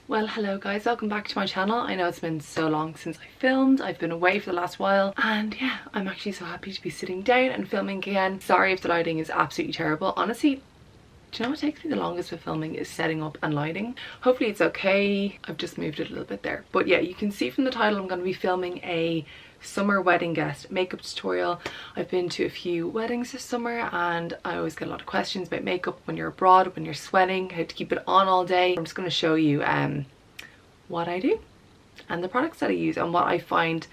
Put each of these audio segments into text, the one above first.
Well, hello guys, welcome back to my channel. I know it's been so long since I filmed. I've been away for the last while and yeah, I'm actually so happy to be sitting down and filming again. Sorry if the lighting is absolutely terrible. Honestly, do you know what takes me the longest with filming is setting up and lighting. Hopefully it's okay. I've just moved it a little bit there. But yeah, you can see from the title I'm going to be filming a summer wedding guest makeup tutorial. I've been to a few weddings this summer and I always get a lot of questions about makeup when you're abroad, when you're sweating, how to keep it on all day. I'm just going to show you what I do and the products that I use and what I find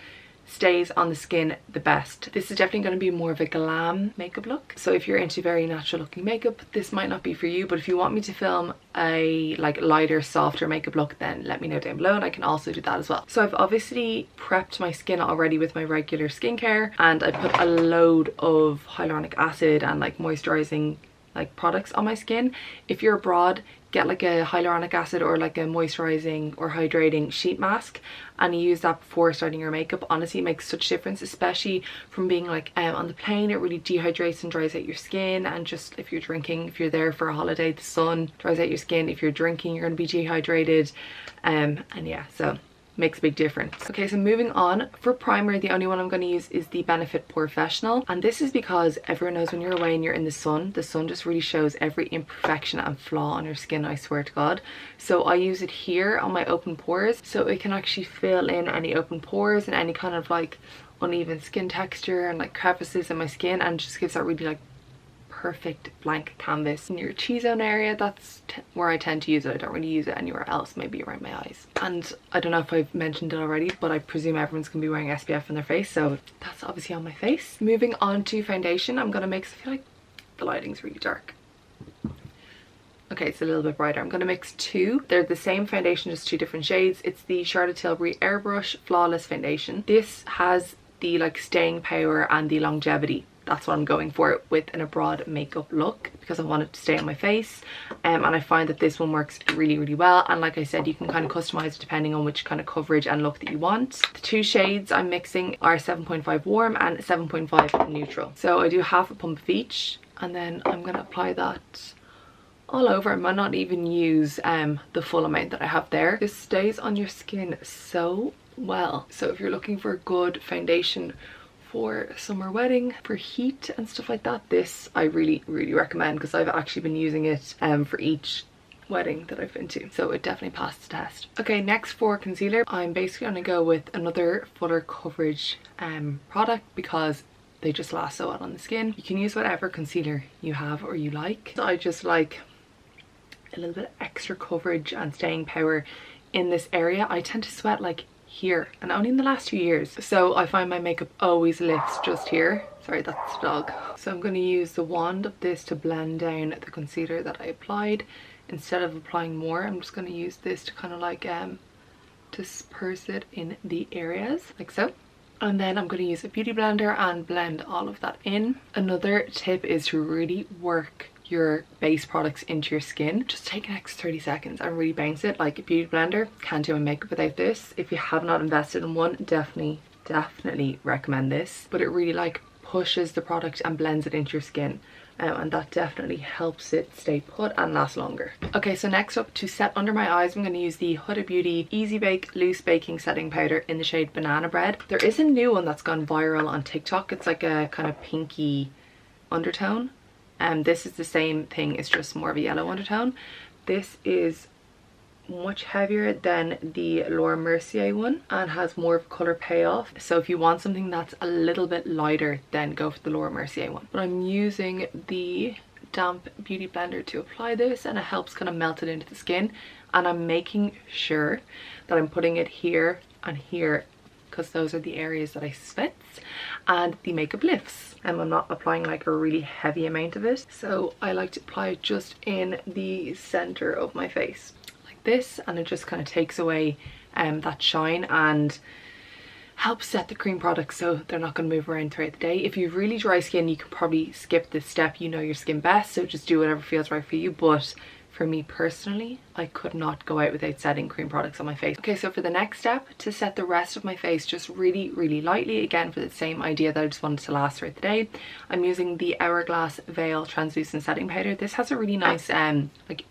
stays on the skin the best. This is definitely going to be more of a glam makeup look, so if you're into very natural looking makeup this might not be for you, but if you want me to film a lighter, softer makeup look, then let me know down below and I can also do that as well. So I've obviously prepped my skin already with my regular skincare and I put a load of hyaluronic acid and moisturizing products on my skin. If you're abroad, get a hyaluronic acid or a moisturizing or hydrating sheet mask and you use that before starting your makeup. Honestly, it makes such a difference, especially from being on the plane. It really dehydrates and dries out your skin, and just if you're drinking, if you're there for a holiday, the sun dries out your skin. If you're drinking, you're going to be dehydrated, and yeah, so makes a big difference. Okay, so moving on, for primer, the only one I'm going to use is the Benefit Professional, and this is because everyone knows when you're away and you're in the sun just really shows every imperfection and flaw on your skin, I swear to God. So I use it here on my open pores, so it can actually fill in any open pores and any kind of uneven skin texture and crevices in my skin, and just gives that really perfect blank canvas. In your T-zone area, that's where I tend to use it. I don't really use it anywhere else, maybe around my eyes. And I don't know if I've mentioned it already, but I presume everyone's gonna be wearing SPF on their face, so that's obviously on my face. Moving on to foundation, I'm gonna mix, I feel like the lighting's really dark. Okay, it's a little bit brighter. I'm gonna mix two. They're the same foundation, just two different shades. It's the Charlotte Tilbury Airbrush Flawless Foundation. This has the staying power and the longevity. That's what I'm going for with an abroad makeup look, because I want it to stay on my face, and I find that this one works really, really well. And like I said, you can kind of customize it depending on which kind of coverage and look that you want. The two shades I'm mixing are 7.5 warm and 7.5 neutral. So I do half a pump of each, and then I'm going to apply that all over. I might not even use the full amount that I have there. This stays on your skin so well. So if you're looking for a good foundation for a summer wedding, for heat and stuff like that, this I really, really recommend, because I've actually been using it for each wedding that I've been to, so it definitely passed the test. Okay, next for concealer, I'm basically going to go with another fuller coverage product, because they just last so well on the skin. You can use whatever concealer you have or you like. So I just like a little bit extra coverage and staying power in this area. I tend to sweat here, and only in the last 2 years, so I find my makeup always lifts just here. Sorry, that's the dog. So I'm going to use the wand of this to blend down the concealer that I applied. Instead of applying more, I'm just going to use this to kind of disperse it in the areas like so. And then I'm going to use a beauty blender and blend all of that in. Another tip is to really work your base products into your skin. Just take an extra 30 seconds and really bounce it. Like a beauty blender, can't do my makeup without this. If you have not invested in one, definitely recommend this. But it really pushes the product and blends it into your skin, and that definitely helps it stay put and last longer. Okay, so next up, to set under my eyes, I'm going to use the Huda Beauty Easy Bake Loose Baking Setting Powder in the shade Banana Bread. There is a new one that's gone viral on TikTok. It's like a kind of pinky undertone. This is the same thing, it's just more of a yellow undertone. This is much heavier than the Laura Mercier one and has more of a colour payoff. So if you want something that's a little bit lighter, then go for the Laura Mercier one. But I'm using the damp beauty blender to apply this, and it helps kind of melt it into the skin. And I'm making sure that I'm putting it here and here, because those are the areas that I sweat and the makeup lifts. And I'm not applying a really heavy amount of it, so I like to apply it just in the center of my face like this, and it just kind of takes away that shine and helps set the cream products so they're not going to move around throughout the day. If you have really dry skin, you can probably skip this step. You know your skin best, so just do whatever feels right for you. But for me personally, I could not go out without setting cream products on my face. Okay, so for the next step, to set the rest of my face just really, really lightly, again for the same idea that I just wanted to last throughout the day, I'm using the Hourglass Veil Translucent Setting Powder. This has a really nice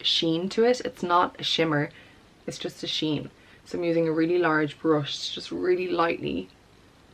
sheen to it. It's not a shimmer, It's just a sheen. So I'm using a really large brush to just really lightly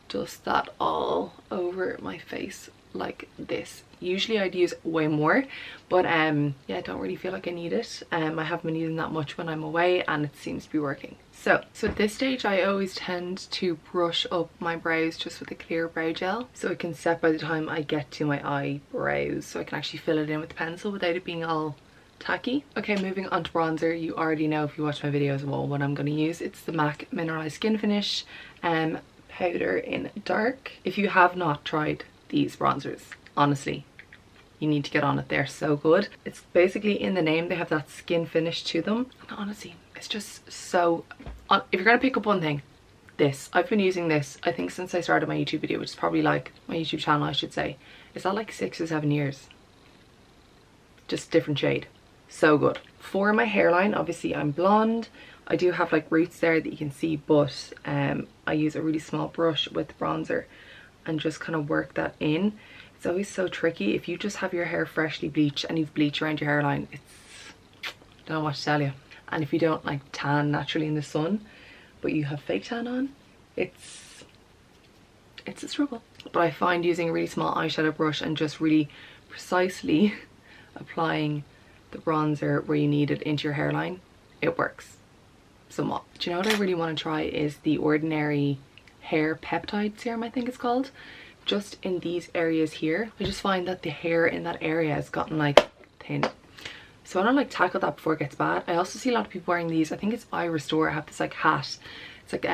dust that all over my face like this. Usually I'd use way more, but yeah, I don't really feel like I need it. I haven't been using that much when I'm away, and it seems to be working. So at this stage I always tend to brush up my brows just with a clear brow gel, so it can set by the time I get to my eyebrows, so I can actually fill it in with the pencil without it being all tacky. Okay, moving on to bronzer. You already know if you watch my videos what I'm going to use. It's the MAC Mineralized Skin Finish powder in dark. If you have not tried these bronzers, honestly, you need to get on it. They're so good. It's basically in the name, they have that skin finish to them, and honestly it's just so, if you're gonna pick up one thing, this. I've been using this I think since I started my YouTube video, which is probably like my YouTube channel I should say. Is that like 6 or 7 years? Just different shade. So good. For my hairline, obviously I'm blonde. I do have like roots there that you can see, but I use a really small brush with bronzer and just kind of work that in. It's always so tricky if you just have your hair freshly bleached and you've bleach around your hairline. I don't know what to tell you. And if you don't like tan naturally in the sun, but you have fake tan on, it's a struggle. But I find using a really small eyeshadow brush and just really precisely applying the bronzer where you need it into your hairline, it works somewhat. Do you know what I really want to try is the Ordinary Hair Peptide Serum, I think it's called. Just in these areas here, I just find that the hair in that area has gotten like thin, so I want to like tackle that before it gets bad. I also see a lot of people wearing these, I think it's Eye Restore, have this like hat. It's like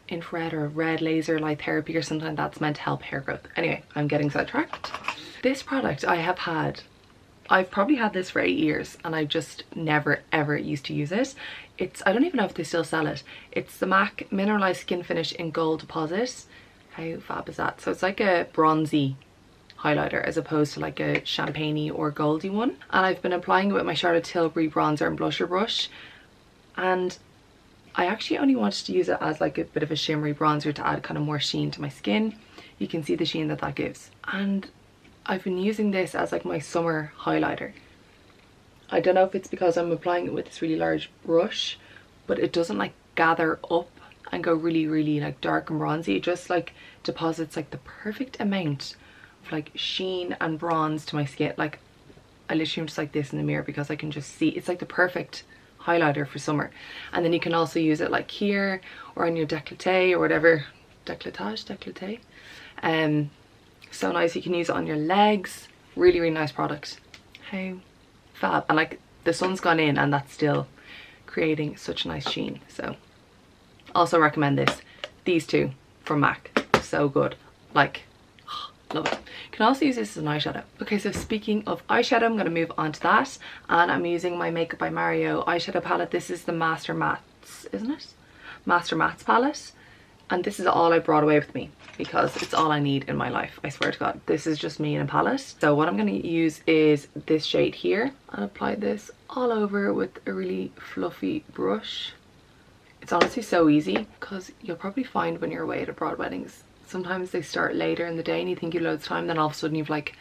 infrared or red laser light therapy or something like that's meant to help hair growth. Anyway, I'm getting sidetracked. This product I've probably had this for 8 years and I just never ever used to use it. I don't even know if they still sell it. It's the MAC Mineralized Skin Finish in Gold Deposit. How fab is that? So it's like a bronzy highlighter as opposed to like a champagne-y or goldy one. And I've been applying it with my Charlotte Tilbury bronzer and blusher brush. And I actually only wanted to use it as like a bit of a shimmery bronzer to add kind of more sheen to my skin. You can see the sheen that gives. And I've been using this as like my summer highlighter. I don't know if it's because I'm applying it with this really large brush, but it doesn't like gather up and go really like dark and bronzy. It just like deposits like the perfect amount of like sheen and bronze to my skin. Like I literally am just like this in the mirror because I can just see it's like the perfect highlighter for summer. And then you can also use it like here or on your décolleté or whatever. Décolleté. So nice. You can use it on your legs. Really nice product. How fab. And like the sun's gone in and that's still creating such a nice sheen. So also recommend this. These two from MAC. So good. Like, love it. You can also use this as an eyeshadow. Okay, so speaking of eyeshadow, I'm going to move on to that. And I'm using my Makeup by Mario eyeshadow palette. This is the Master Mattes, isn't it? Master Mattes palette. And this is all I brought away with me because it's all I need in my life. I swear to God, this is just me in a palette. So what I'm going to use is this shade here and apply this all over with a really fluffy brush. It's honestly so easy because you'll probably find when you're away at abroad weddings, sometimes they start later in the day and you think you have loads of time, then all of a sudden you've like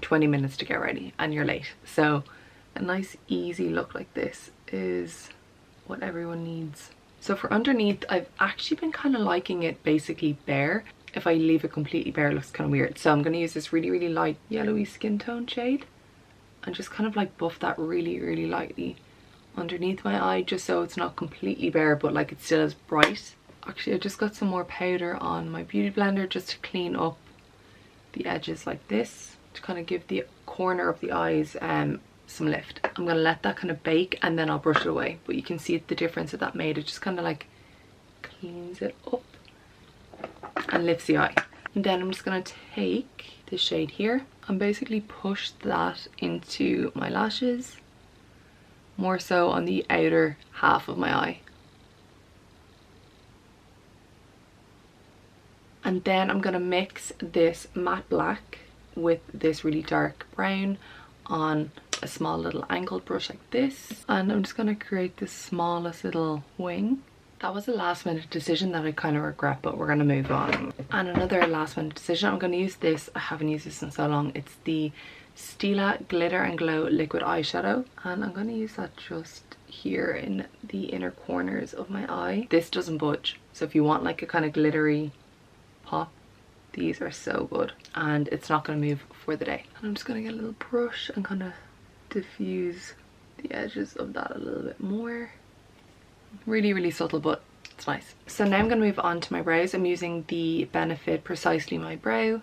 20 minutes to get ready and you're late. So a nice easy look like this is what everyone needs. So for underneath, I've actually been kind of liking it basically bare. If I leave it completely bare, it looks kind of weird. So I'm going to use this really light yellowy skin tone shade and just kind of like buff that really lightly underneath my eye, just so it's not completely bare but like it still is bright. Actually, I just got some more powder on my beauty blender just to clean up the edges like this, to kind of give the corner of the eyes some lift. I'm gonna let that kind of bake and then I'll brush it away, but you can see the difference that made. It just kind of like cleans it up and lifts the eye. And then I'm just gonna take this shade here and basically push that into my lashes, more so on the outer half of my eye. And then I'm gonna mix this matte black with this really dark brown on a small little angled brush like this, and I'm just going to create this smallest little wing. That was a last minute decision that I kind of regret, but we're going to move on. And another last minute decision, I'm going to use this. I haven't used this in so long. It's the Stila Glitter and Glow Liquid Eyeshadow, and I'm going to use that just here in the inner corners of my eye. This doesn't budge, so if you want like a kind of glittery pop, these are so good, and it's not going to move for the day. And I'm just going to get a little brush and kind of diffuse the edges of that a little bit more. Really subtle, but it's nice. So now I'm going to move on to my brows. I'm using the Benefit Precisely My Brow,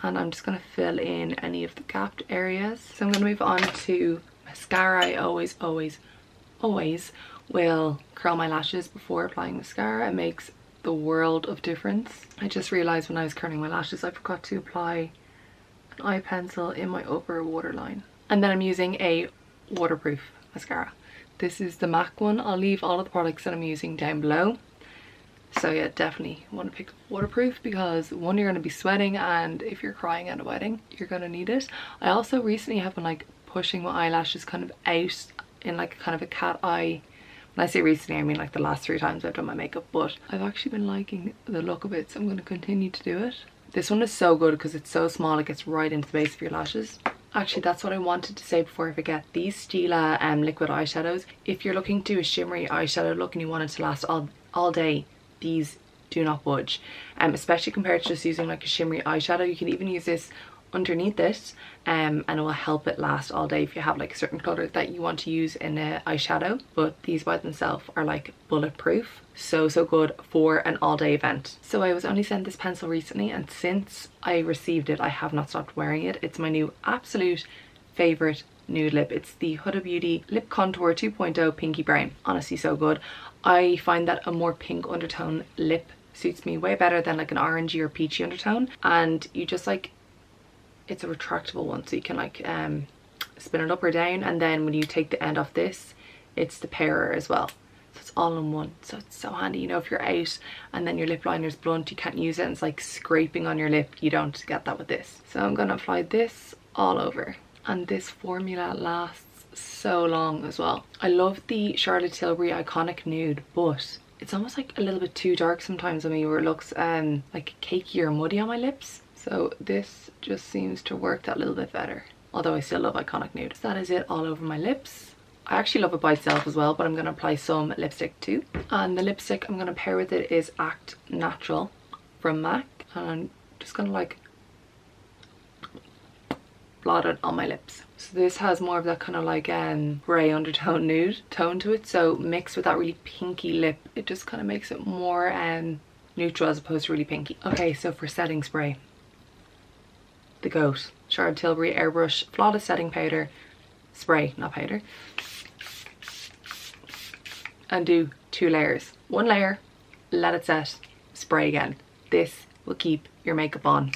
and I'm just going to fill in any of the gapped areas. So I'm going to move on to mascara. I always will curl my lashes before applying mascara. It makes the world of difference. I just realized when I was curling my lashes I forgot to apply an eye pencil in my upper waterline. And then I'm using a waterproof mascara. This is the MAC one. I'll leave all of the products that I'm using down below. So yeah, definitely want to pick up waterproof, because one, you're going to be sweating, and if you're crying at a wedding, you're going to need it. I also recently have been like pushing my eyelashes kind of out in like kind of a cat eye. When I say recently, I mean like the last 3 times I've done my makeup, but I've actually been liking the look of it, so I'm going to continue to do it. This one is so good because it's so small, it gets right into the base of your lashes. Actually, that's what I wanted to say before I forget. These Stila liquid eyeshadows, if you're looking to do a shimmery eyeshadow look and you want it to last all day, these do not budge. Especially compared to just using like a shimmery eyeshadow. You can even use this underneath it, and it will help it last all day if you have like a certain color that you want to use in an eyeshadow. But these by themselves are like bulletproof. So good for an all-day event. So I was only sent this pencil recently, and since I received it I have not stopped wearing it. It's my new absolute favorite nude lip. It's the Huda Beauty Lip Contour 2.0 Pinky Brown. Honestly, so good. I find that a more pink undertone lip suits me way better than like an orangey or peachy undertone, and you just like, it's a retractable one, so you can like spin it up or down, and then when you take the end off this, it's the pairer as well, so it's all in one. So it's so handy, you know, if you're out and then your lip liner's blunt, you can't use it and it's like scraping on your lip. You don't get that with this. So I'm gonna apply this all over, and this formula lasts so long as well. I love the Charlotte Tilbury Iconic Nude, but it's almost like a little bit too dark sometimes on me, where it looks like cakey or muddy on my lips. So this just seems to work that little bit better, although I still love Iconic Nude. So that is it all over my lips. I actually love it by itself as well, but I'm going to apply some lipstick too. And the lipstick I'm going to pair with it is Act Natural from MAC, and I'm just going to like blot it on my lips. So this has more of that kind of like grey undertone nude tone to it, so mixed with that really pinky lip, it just kind of makes it more neutral as opposed to really pinky. Okay, so for setting spray, the GOAT, Charlotte Tilbury Airbrush Flawless Setting Powder Spray, not powder, and do 2 layers. 1 layer, let it set, spray again. This will keep your makeup on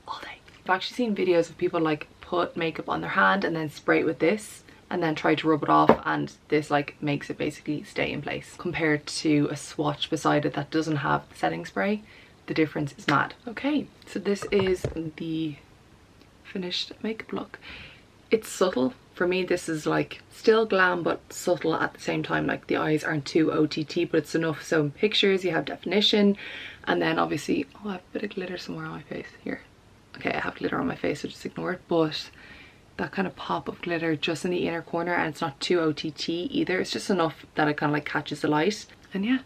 all day. I've actually seen videos of people like put makeup on their hand and then spray it with this and then try to rub it off, and this like makes it basically stay in place, compared to a swatch beside it that doesn't have setting spray. The difference is mad. Okay, so this is the finished makeup look. It's subtle. For me, this is like still glam but subtle at the same time. Like the eyes aren't too OTT, but it's enough so in pictures you have definition. And then obviously, oh, I have a bit of glitter somewhere on my face here. Okay, I have glitter on my face, so just ignore it. But that kind of pop of glitter just in the inner corner, and it's not too OTT either. It's just enough that it kind of like catches the light. And yeah,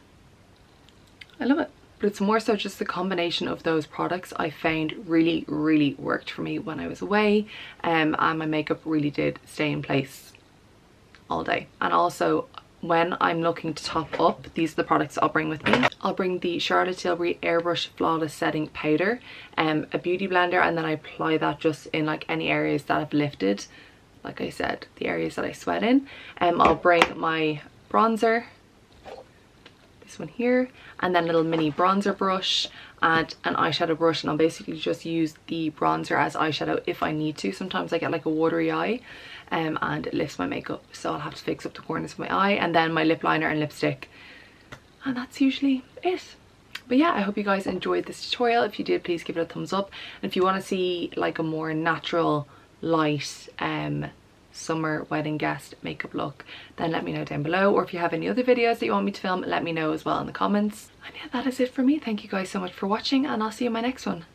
I love it. But it's more so just the combination of those products I found really worked for me when I was away, and my makeup really did stay in place all day. And also when I'm looking to top up, these are the products I'll bring with me. I'll bring the Charlotte Tilbury Airbrush Flawless Setting Powder, a beauty blender, and then I apply that just in like any areas that have lifted, like I said, the areas that I sweat in. I'll bring my bronzer, this one here, and then a little mini bronzer brush and an eyeshadow brush, and I'll basically just use the bronzer as eyeshadow if I need to. Sometimes I get like a watery eye and it lifts my makeup, so I'll have to fix up the corners of my eye, and then my lip liner and lipstick, and that's usually it. But yeah, I hope you guys enjoyed this tutorial. If you did, please give it a thumbs up, and if you want to see like a more natural light summer wedding guest makeup look, then let me know down below, or if you have any other videos that you want me to film, let me know as well in the comments. And yeah, that is it for me. Thank you guys so much for watching, and I'll see you in my next one.